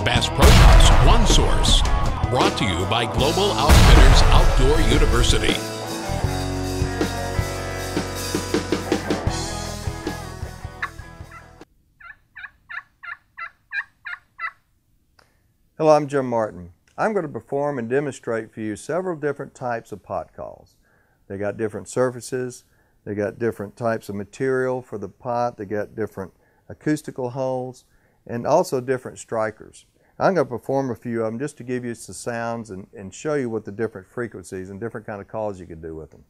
Bass Pro Shops, one source. Brought to you by Global Outfitters Outdoor University. Hello, I'm Jim Martin. I'm going to perform and demonstrate for you several different types of pot calls. They got different surfaces, they got different types of material for the pot, they got different acoustical holes, and also different strikers. I'm going to perform a few of them just to give you some sounds and show you what the different frequencies and different kind of calls you could do with them.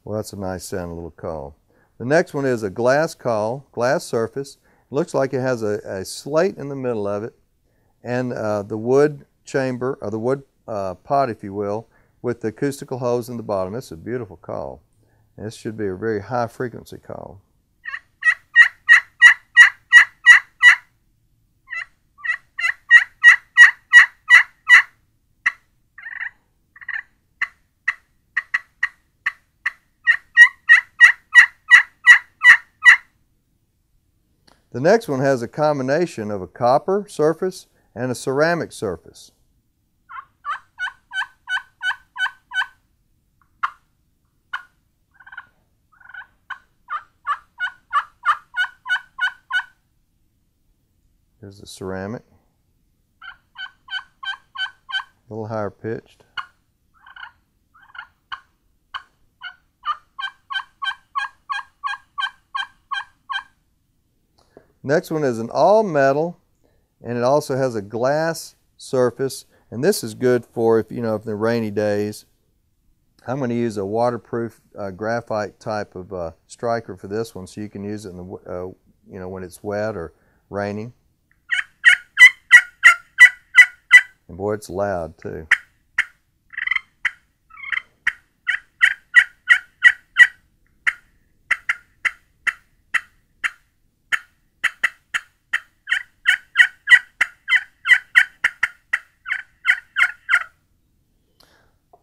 Well, that's a nice sounding little call. The next one is a glass call, glass surface. It looks like it has a slate in the middle of it, and the wood chamber, or the wood pot, if you will, with the acoustical holes in the bottom. It's a beautiful call. And this should be a very high frequency call. The next one has a combination of a copper surface and a ceramic surface. Here's the ceramic, a little higher pitched. Next one is an all metal, and it also has a glass surface, and this is good for if the rainy days. I'm going to use a waterproof graphite type of striker for this one, so you can use it in the when it's wet or raining. And boy, it's loud too.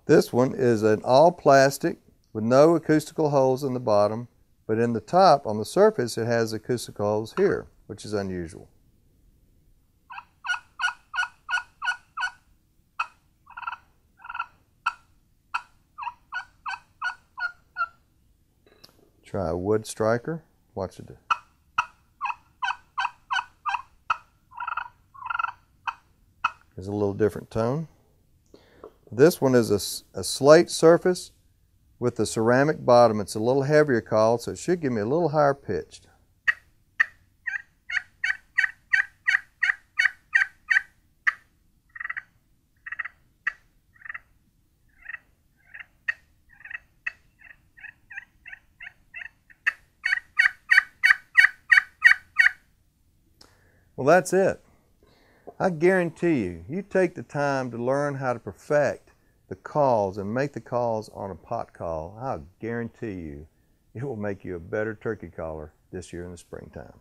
This one is an all plastic with no acoustical holes in the bottom, but in the top, on the surface, it has acoustical holes here, which is unusual. Try a wood striker. Watch it. There's a little different tone. This one is a slate surface with a ceramic bottom. It's a little heavier call, so it should give me a little higher pitched. Well, that's it. I guarantee you, you take the time to learn how to perfect the calls and make the calls on a pot call, I guarantee you it will make you a better turkey caller this year in the springtime.